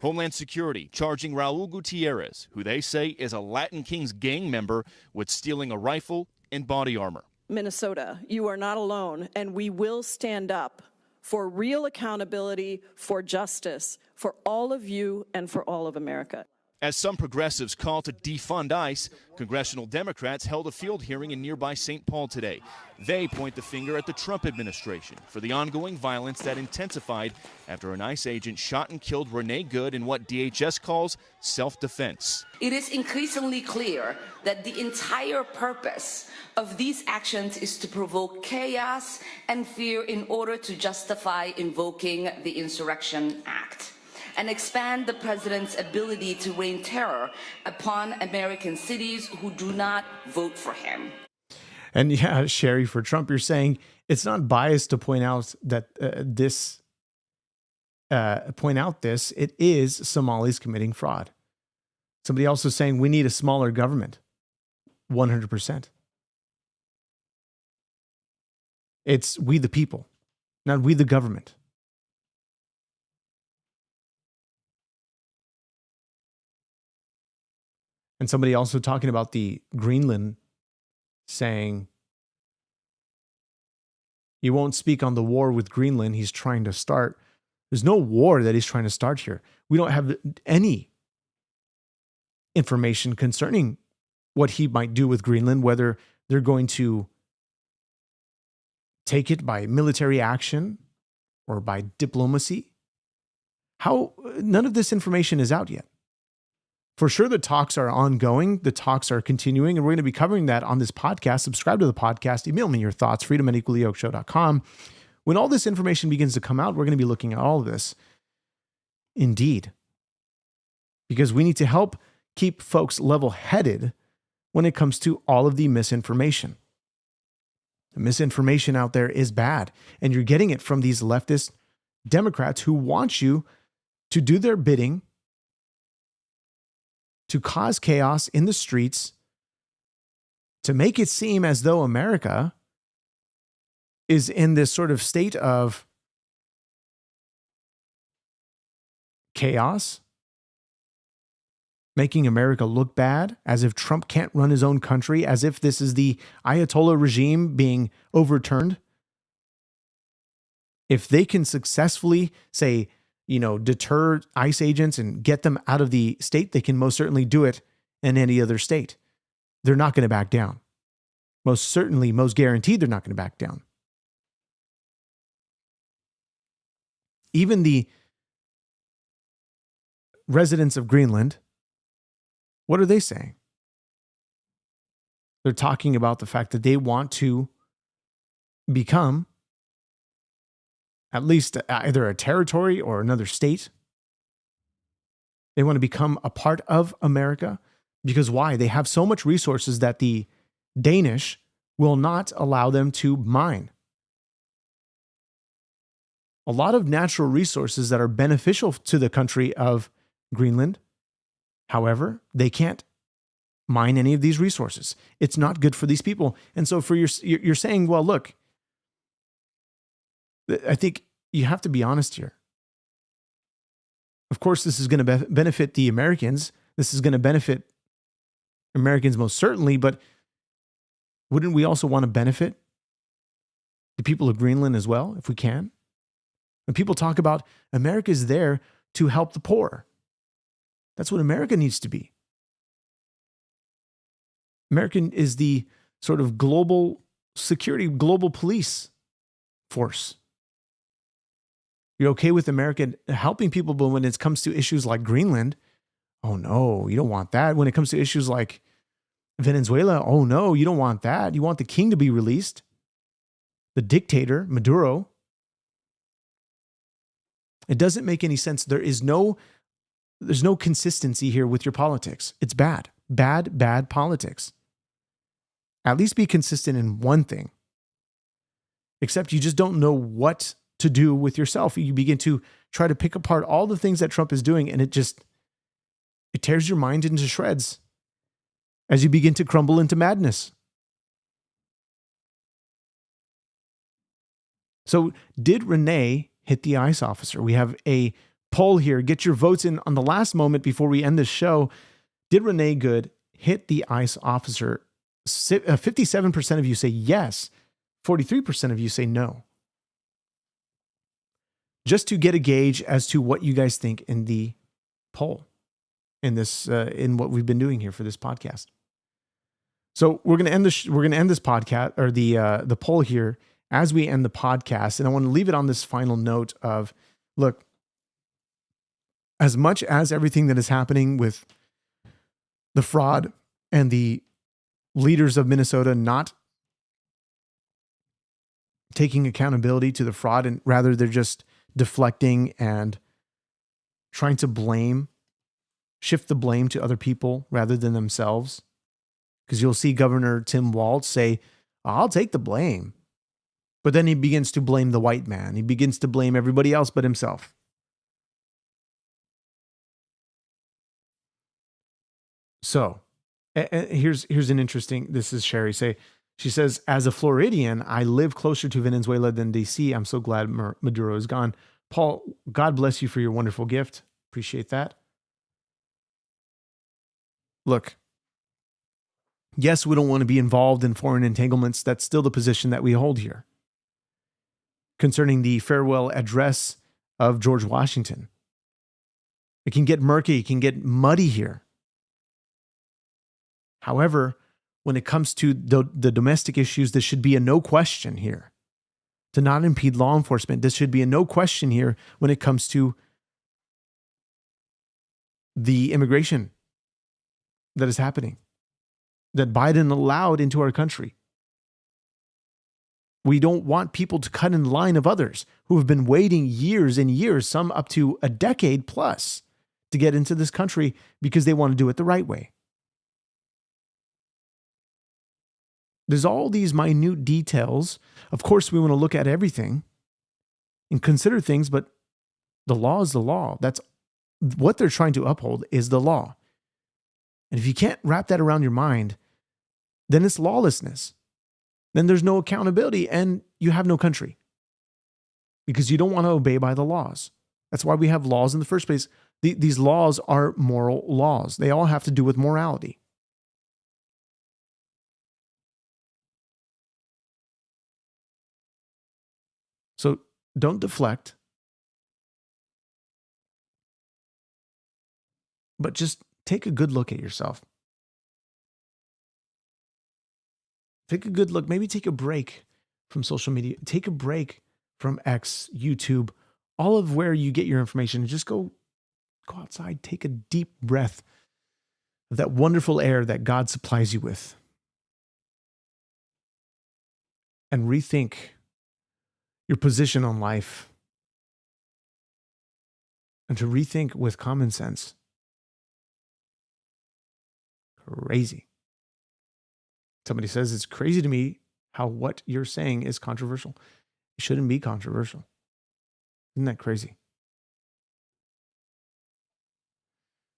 Homeland Security charging Raul Gutierrez, who they say is a Latin Kings gang member, with stealing a rifle and body armor. Minnesota, you are not alone, and we will stand up for real accountability, for justice, for all of you and for all of America. As some progressives call to defund ICE, congressional Democrats held a field hearing in nearby St. Paul today. They point the finger at the Trump administration for the ongoing violence that intensified after an ICE agent shot and killed Renee Good in what DHS calls self-defense. It is increasingly clear that the entire purpose of these actions is to provoke chaos and fear in order to justify invoking the Insurrection Act and expand the president's ability to rain terror upon American cities who do not vote for him. And yeah, Sherry, for Trump, you're saying it's not biased to point out that this it is Somalis committing fraud. Somebody else is saying we need a smaller government. 100%. It's we the people, not we the government. And somebody also talking about the Greenland, saying he won't speak on the war with Greenland he's trying to start. There's no war that he's trying to start here. We don't have any information concerning what he might do with Greenland, whether they're going to take it by military action or by diplomacy. None of this information is out yet. For sure, the talks are ongoing. The talks are continuing, and we're going to be covering that on this podcast. Subscribe to the podcast. Email me your thoughts, freedom@equallyyokeshow.com. When all this information begins to come out, we're going to be looking at all of this. Indeed. Because we need to help keep folks level-headed when it comes to all of the misinformation. The misinformation out there is bad, and you're getting it from these leftist Democrats who want you to do their bidding, to cause chaos in the streets, to make it seem as though America is in this sort of state of chaos, making America look bad, as if Trump can't run his own country, as if this is the Ayatollah regime being overturned. If they can successfully, say, deter ICE agents and get them out of the state, they can most certainly do it in any other state. They're not going to back down. Most certainly, most guaranteed, they're not going to back down. Even the residents of Greenland, what are they saying? They're talking about the fact that they want to become at least either a territory or another state. They want to become a part of America. Because why? They have so much resources that the Danish will not allow them to mine. A lot of natural resources that are beneficial to the country of Greenland. However, they can't mine any of these resources. It's not good for these people. And so you're saying, well, look, I think you have to be honest here. Of course, this is going to benefit the Americans. This is going to benefit Americans most certainly, but wouldn't we also want to benefit the people of Greenland as well, if we can? When people talk about America is there to help the poor, that's what America needs to be. American is the sort of global security, global police force. You're okay with America helping people, but when it comes to issues like Greenland, oh no, you don't want that. When it comes to issues like Venezuela, oh no, you don't want that. You want the king to be released. The dictator, Maduro. It doesn't make any sense. There's no consistency here with your politics. It's bad. Bad politics. At least be consistent in one thing. Except you just don't know what to do with yourself. You begin to try to pick apart all the things that Trump is doing, and it tears your mind into shreds as you begin to crumble into madness. So did Renee hit the ICE officer? We have a poll here. Get your votes in on the last moment before we end this show. Did Renee Good hit the ICE officer? 57% of you say yes. 43% of you say no. Just to get a gauge as to what you guys think in the poll. in this in what we've been doing here for this podcast. So we're gonna end this podcast, or the poll here, as we end the podcast, and I want to leave it on this final note of, look, as much as everything that is happening with the fraud and the leaders of Minnesota not taking accountability to the fraud, and rather they're just deflecting and trying to shift the blame to other people rather than themselves. Because you'll see Governor Tim Walz say, I'll take the blame. But then he begins to blame the white man. He begins to blame everybody else but himself. So here's an interesting, this is Sherry she says, as a Floridian, I live closer to Venezuela than DC. I'm so glad Maduro is gone. Paul, God bless you for your wonderful gift. Appreciate that. Look, yes, we don't want to be involved in foreign entanglements. That's still the position that we hold here concerning the farewell address of George Washington. It can get murky, it can get muddy here. However, when it comes to the domestic issues, this should be a no question here. To not impede law enforcement, this should be a no question here when it comes to the immigration that is happening, that Biden allowed into our country. We don't want people to cut in line of others who have been waiting years and years, some up to a decade plus, to get into this country because they want to do it the right way. There's all these minute details. Of course, we want to look at everything and consider things, but the law is the law. That's what they're trying to uphold, is the law. And if you can't wrap that around your mind, then it's lawlessness. Then there's no accountability and you have no country because you don't want to obey by the laws. That's why we have laws in the first place. These laws are moral laws. They all have to do with morality. So don't deflect, but just take a good look at yourself. Take a good look. Maybe take a break from social media. Take a break from X, YouTube, all of where you get your information, and just go outside. Take a deep breath of that wonderful air that God supplies you with. And rethink your position on life, and to rethink with common sense. Crazy. Somebody says it's crazy to me how what you're saying is controversial. It shouldn't be controversial. Isn't that crazy?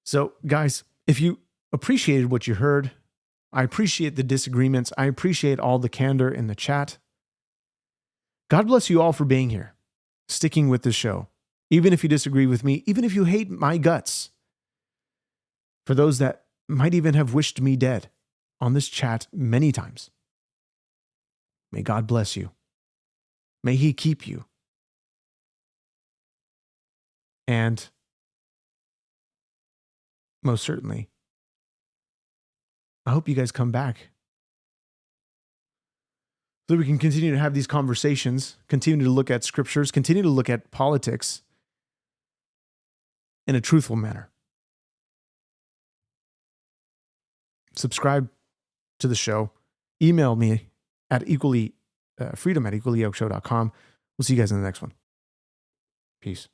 So, guys, if you appreciated what you heard, I appreciate the disagreements. I appreciate all the candor in the chat. God bless you all for being here, sticking with this show, even if you disagree with me, even if you hate my guts. For those that might even have wished me dead on this chat many times, may God bless you. May He keep you. And most certainly, I hope you guys come back so we can continue to have these conversations, continue to look at scriptures, continue to look at politics in a truthful manner. Subscribe to the show. Email me at freedom@equallyyokeshow.com. We'll see you guys in the next one. Peace.